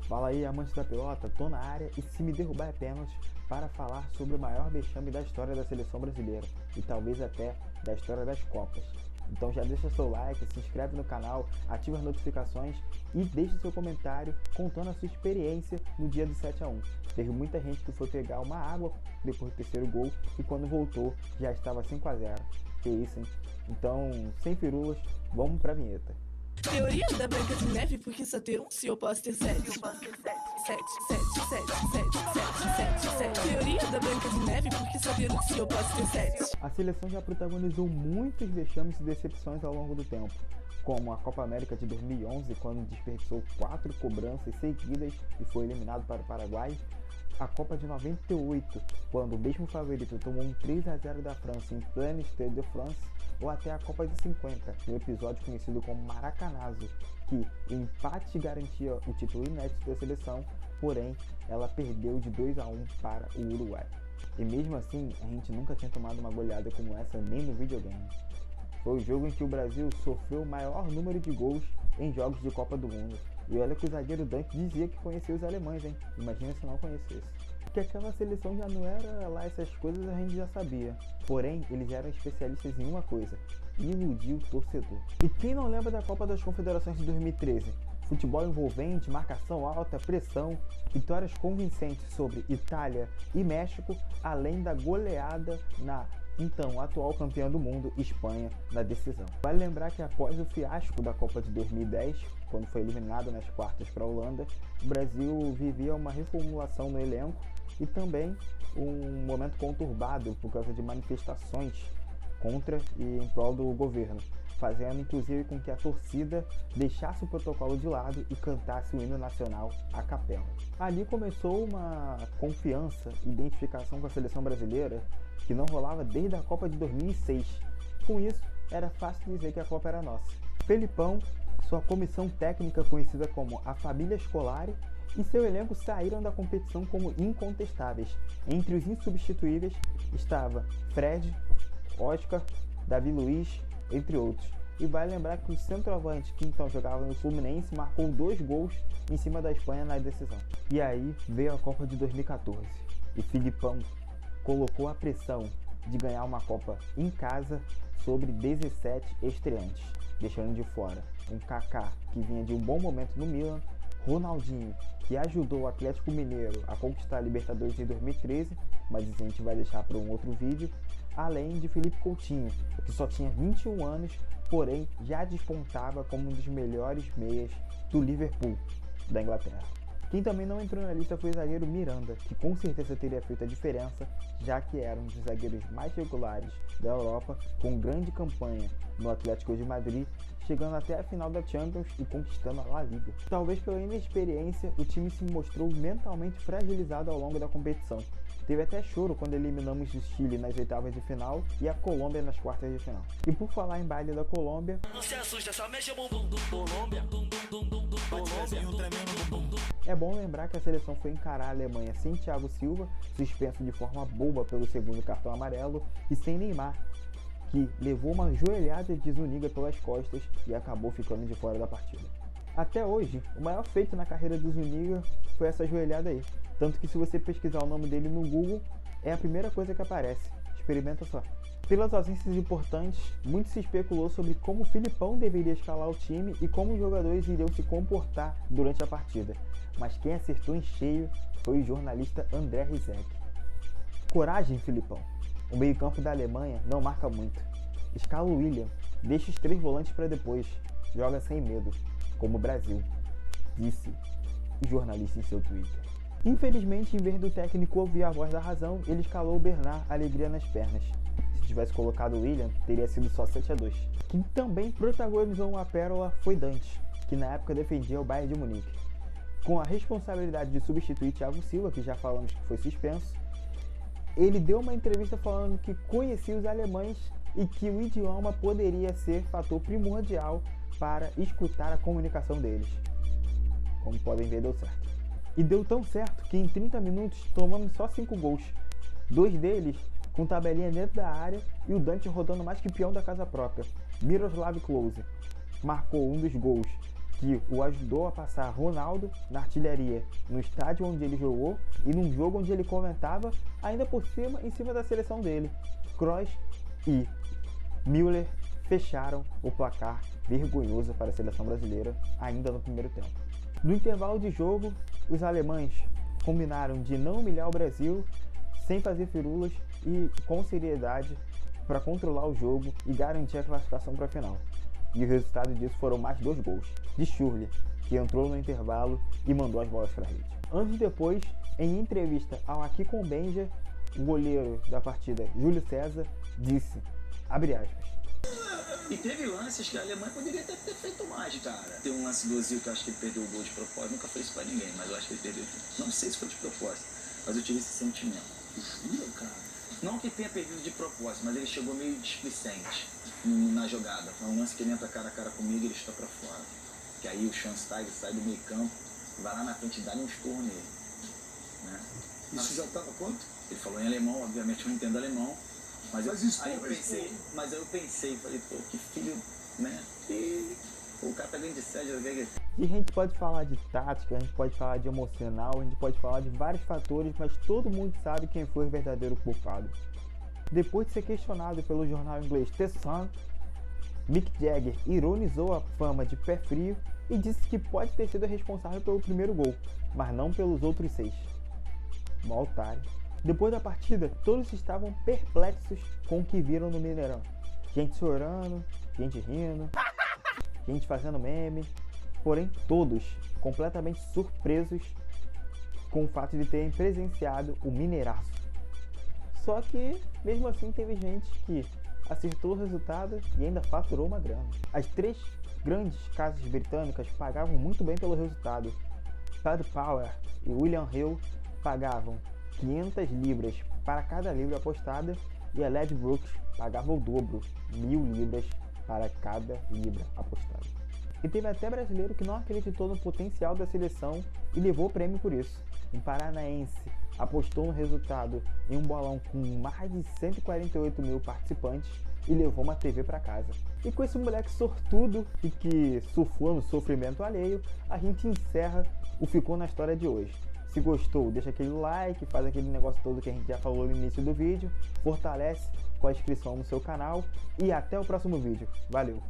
Fala aí, amantes da pelota, tô na área e se me derrubar é pênalti para falar sobre o maior vexame da história da seleção brasileira e talvez até da história das Copas. Então já deixa seu like, se inscreve no canal, ativa as notificações e deixa seu comentário contando a sua experiência no dia do 7-1. Teve muita gente que foi pegar uma água depois do terceiro gol e quando voltou já estava 5-0. Que isso, hein? Então, sem firulas, vamos pra vinheta. Teoria da Branca de Neve, porque só ter um se eu posso ter sete. Sete. Teoria da Branca de Neve, porque só ter um se eu posso ter sete. A seleção já protagonizou muitos vexames e decepções ao longo do tempo, como a Copa América de 2011, quando desperdiçou 4 cobranças seguidas e foi eliminado para o Paraguai, a Copa de 98, quando o mesmo favorito tomou um 3-0 da França em pleno Stade de France, ou até a Copa de 50, no episódio conhecido como Maracanazo, que o empate garantia o título inédito da seleção, porém ela perdeu de 2-1 para o Uruguai. E mesmo assim, a gente nunca tinha tomado uma goleada como essa nem no videogame. Foi o jogo em que o Brasil sofreu o maior número de gols em jogos de Copa do Mundo. E olha que o zagueiro Dante dizia que conhecia os alemães, hein? Imagina se não conhecesse. Que aquela seleção já não era lá essas coisas, a gente já sabia. Porém, eles eram especialistas em uma coisa: iludir o torcedor. E quem não lembra da Copa das Confederações de 2013? Futebol envolvente, marcação alta, pressão, vitórias convincentes sobre Itália e México, além da goleada na então atual campeã do mundo, Espanha, na decisão. Vale lembrar que após o fiasco da Copa de 2010, quando foi eliminado nas quartas para a Holanda, o Brasil vivia uma reformulação no elenco e também um momento conturbado por causa de manifestações contra e em prol do governo, fazendo inclusive com que a torcida deixasse o protocolo de lado e cantasse o hino nacional à capela. Ali começou uma confiança e identificação com a seleção brasileira que não rolava desde a Copa de 2006. Com isso, era fácil dizer que a Copa era nossa. Felipão, sua comissão técnica conhecida como a Família Scolari e seu elenco saíram da competição como incontestáveis. Entre os insubstituíveis estava Fred, Oscar, Davi Luiz, entre outros. E vale lembrar que o centroavante, que então jogava no Fluminense, marcou 2 gols em cima da Espanha na decisão. E aí veio a Copa de 2014 e Filipão colocou a pressão de ganhar uma Copa em casa sobre 17 estreantes, deixando de fora um Kaká que vinha de um bom momento no Milan, Ronaldinho, que ajudou o Atlético Mineiro a conquistar a Libertadores em 2013, mas isso a gente vai deixar para um outro vídeo, além de Felipe Coutinho, que só tinha 21 anos, porém já despontava como um dos melhores meias do Liverpool, da Inglaterra. Quem também não entrou na lista foi o zagueiro Miranda, que com certeza teria feito a diferença, já que era um dos zagueiros mais regulares da Europa, com grande campanha no Atlético de Madrid, chegando até a final da Champions e conquistando a La Liga. Talvez pela inexperiência, o time se mostrou mentalmente fragilizado ao longo da competição. Teve até choro quando eliminamos o Chile nas oitavas de final e a Colômbia nas quartas de final. E por falar em baile da Colômbia, Não se assusta, só mexe o bumbum do Colômbia. é bom lembrar que a seleção foi encarar a Alemanha sem Thiago Silva, suspenso de forma boba pelo segundo cartão amarelo, e sem Neymar, que levou uma joelhada de Zuniga pelas costas e acabou ficando de fora da partida. Até hoje, o maior feito na carreira do Zuniga foi essa joelhada aí. Tanto que se você pesquisar o nome dele no Google, é a primeira coisa que aparece. Experimenta só. Pelas ausências importantes, muito se especulou sobre como o Filipão deveria escalar o time e como os jogadores iriam se comportar durante a partida. Mas quem acertou em cheio foi o jornalista André Rizek. Coragem, Filipão. O meio-campo da Alemanha não marca muito. Escala o William, deixa os 3 volantes para depois. Joga sem medo, como o Brasil, disse o jornalista em seu Twitter. Infelizmente, em vez do técnico ouvir a voz da razão, ele escalou o Bernard, alegria nas pernas. Se tivesse colocado o William, teria sido só 7-2. Quem também protagonizou uma pérola foi Dante, que na época defendia o Bayern de Munique. Com a responsabilidade de substituir Thiago Silva, que já falamos que foi suspenso, ele deu uma entrevista falando que conhecia os alemães e que o idioma poderia ser fator primordial para escutar a comunicação deles. Como podem ver, deu certo. E deu tão certo que em 30 minutos tomamos só 5 gols. 2 deles com tabelinha dentro da área e o Dante rodando mais que peão da casa própria. Miroslav Klose marcou um dos gols que o ajudou a passar Ronaldo na artilharia no estádio onde ele jogou e num jogo onde ele comentava, ainda por cima, em cima da seleção dele. Kroos e Müller fecharam o placar vergonhoso para a seleção brasileira ainda no primeiro tempo. No intervalo de jogo, os alemães combinaram de não humilhar o Brasil, sem fazer firulas e com seriedade, para controlar o jogo e garantir a classificação para a final. E o resultado disso foram mais 2 gols de Schürrle, que entrou no intervalo e mandou as bolas para a rede. Anos depois, em entrevista ao Aqui com Benja, o goleiro da partida, Júlio César, disse, abre aspas, e teve lances que a Alemanha poderia ter feito mais, cara. Tem um lance do Ozil que eu acho que ele perdeu o gol de propósito. Nunca fez isso pra ninguém, mas eu acho que ele perdeu. Não sei se foi de propósito, mas eu tive esse sentimento. Jura, cara? Não que tenha perdido de propósito, mas ele chegou meio displicente na jogada. Foi um lance que ele entra cara a cara comigo e ele está pra fora. Que aí o Schweinsteiger sai do meio campo, vai lá na frente e dá um esporro nele. Né? Isso já estava quanto? Ele falou em alemão, obviamente eu não entendo alemão. Mas aí eu pensei, falei, pô, que filho, né? E o cara tá ganhando de sério, E a gente pode falar de tática, a gente pode falar de emocional, a gente pode falar de vários fatores, mas todo mundo sabe quem foi o verdadeiro culpado. Depois de ser questionado pelo jornal inglês The Sun, Mick Jagger ironizou a fama de pé frio e disse que pode ter sido responsável pelo primeiro gol, mas não pelos outros 6. Mó otário. Depois da partida, todos estavam perplexos com o que viram no Mineirão. Gente chorando, gente rindo, gente fazendo meme, porém todos completamente surpresos com o fato de terem presenciado o Mineiraço. Só que, mesmo assim, teve gente que acertou o resultado e ainda faturou uma grana. As 3 grandes casas britânicas pagavam muito bem pelo resultado. Paddy Power e William Hill pagavam 500 libras para cada libra apostada e a Ladbrokes pagava o dobro, 1000 libras para cada libra apostada. E teve até brasileiro que não acreditou no potencial da seleção e levou o prêmio por isso. Um paranaense apostou no resultado em um bolão com mais de 148 mil participantes e levou uma TV para casa. E com esse moleque sortudo e que surfou no sofrimento alheio, a gente encerra o Ficou na História de hoje. Se gostou, deixa aquele like, faz aquele negócio todo que a gente já falou no início do vídeo, fortalece com a inscrição no seu canal e até o próximo vídeo. Valeu!